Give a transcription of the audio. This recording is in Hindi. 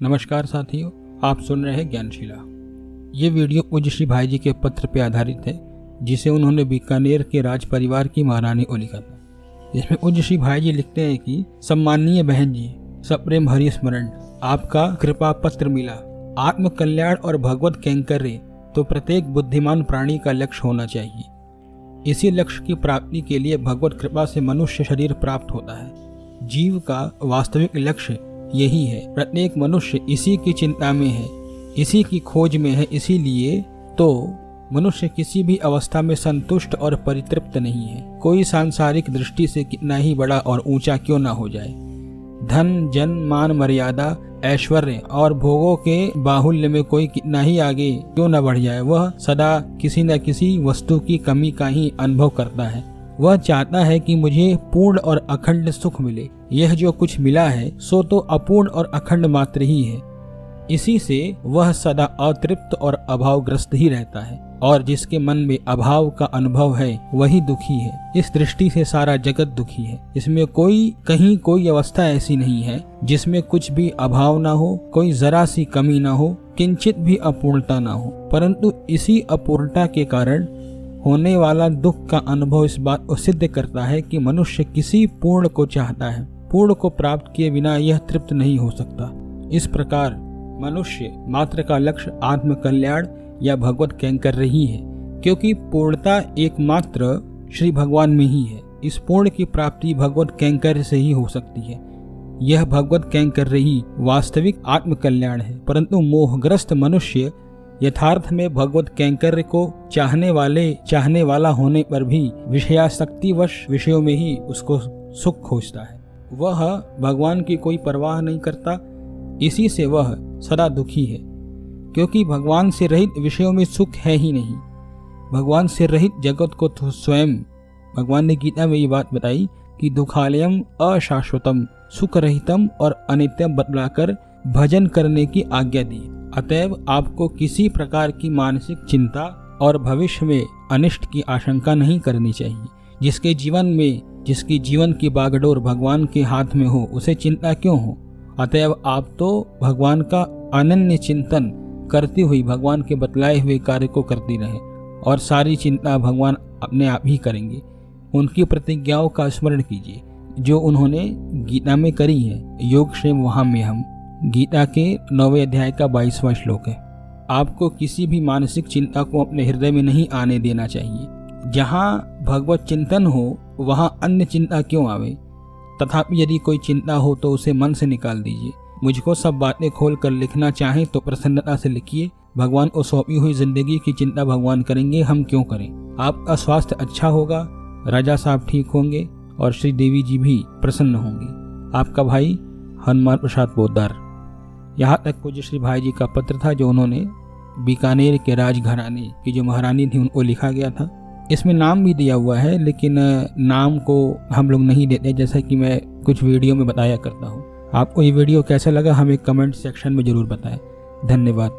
नमस्कार साथियों, आप सुन रहे हैं ज्ञानशिला। ये वीडियो पूज्य श्री भाई जी के पत्र पर आधारित है जिसे उन्होंने बीकानेर के राज परिवार की महारानी को लिखा था। इसमें पूज्य श्री भाई जी लिखते हैं कि सम्माननीय बहन जी, सप्रेम हरि स्मरण, आपका कृपा पत्र मिला। आत्म कल्याण और भगवत कैंकर्य तो प्रत्येक बुद्धिमान प्राणी का लक्ष्य होना चाहिए। इसी लक्ष्य की प्राप्ति के लिए भगवत कृपा से मनुष्य शरीर प्राप्त होता है। जीव का वास्तविक लक्ष्य यही है। प्रत्येक मनुष्य इसी की चिंता में है, इसी की खोज में है। इसीलिए तो मनुष्य किसी भी अवस्था में संतुष्ट और परितृप्त नहीं है। कोई सांसारिक दृष्टि से कितना ही बड़ा और ऊंचा क्यों ना हो जाए, धन जन मान मर्यादा ऐश्वर्य और भोगों के बाहुल्य में कोई कितना ही आगे क्यों न बढ़ जाए, वह सदा किसी न किसी वस्तु की कमी का ही अनुभव करता है। वह चाहता है कि मुझे पूर्ण और अखंड सुख मिले। यह जो कुछ मिला है सो तो अपूर्ण और अखंड मात्र ही है। इसी से वह सदा अतृप्त और अभावग्रस्त ही रहता है, और जिसके मन में अभाव का अनुभव है वही दुखी है। इस दृष्टि से सारा जगत दुखी है। इसमें कहीं कोई अवस्था ऐसी नहीं है जिसमें कुछ भी अभाव ना हो, कोई जरा सी कमी ना हो, किंचित भी अपूर्णता ना हो। परंतु इसी अपूर्णता के कारण होने वाला दुख का अनुभव इस बात को सिद्ध करता है कि मनुष्य किसी पूर्ण को चाहता है। पूर्ण को प्राप्त किए बिना यह तृप्त नहीं हो सकता। इस प्रकार मनुष्य मात्र का लक्ष्य आत्म कल्याण या भगवत कैंकर्य ही है, क्योंकि पूर्णता एकमात्र श्री भगवान में ही है। इस पूर्ण की प्राप्ति भगवत कैंकर्य से ही हो सकती है। यह भगवत कैंकर्य ही वास्तविक आत्म कल्याण है। परंतु मोहग्रस्त मनुष्य यथार्थ में भगवत कैंकर्य को चाहने वाला होने पर भी विषयासक्तिवश विषयों में ही उसको सुख खोजता है। वह भगवान की कोई परवाह नहीं करता। इसी से वह सदा दुखी है, क्योंकि भगवान से रहित विषयों में सुख है ही नहीं। भगवान से रहित जगत को तो स्वयं भगवान ने गीता में ये बात बताई कि दुखालयम अशाश्वतम सुख रहितम और अनित्यम बतलाकर भजन करने की आज्ञा दी। अतएव आपको किसी प्रकार की मानसिक चिंता और भविष्य में अनिष्ट की आशंका नहीं करनी चाहिए। जिसकी जीवन की बागडोर भगवान के हाथ में हो, उसे चिंता क्यों हो। अतएव आप तो भगवान का अनन्य चिंतन करती हुई भगवान के बतलाए हुए कार्य को करती रहे, और सारी चिंता भगवान अपने आप ही करेंगे। उनकी प्रतिज्ञाओं का स्मरण कीजिए जो उन्होंने गीता में करी है। योग क्षेम वहां में हम, गीता के 9वें अध्याय का 22वां श्लोक है। आपको किसी भी मानसिक चिंता को अपने हृदय में नहीं आने देना चाहिए। जहाँ भगवत चिंतन हो वहाँ अन्य चिंता क्यों आवे। तथापि यदि कोई चिंता हो तो उसे मन से निकाल दीजिए। मुझको सब बातें खोल कर लिखना चाहें तो प्रसन्नता से लिखिए। भगवान को सौंपी हुई जिंदगी की चिंता भगवान करेंगे, हम क्यों करें। आपका स्वास्थ्य अच्छा होगा, राजा साहब ठीक होंगे और श्री देवी जी भी प्रसन्न होंगी। आपका भाई हनुमान प्रसाद पोद्दार। यहाँ तक पूज्य श्री भाई जी का पत्र था जो उन्होंने बीकानेर के राजघराने की जो महारानी थी उनको लिखा गया था। इसमें नाम भी दिया हुआ है, लेकिन नाम को हम लोग नहीं देते, जैसा कि मैं कुछ वीडियो में बताया करता हूँ। आपको ये वीडियो कैसा लगा हमें कमेंट सेक्शन में जरूर बताएं। धन्यवाद।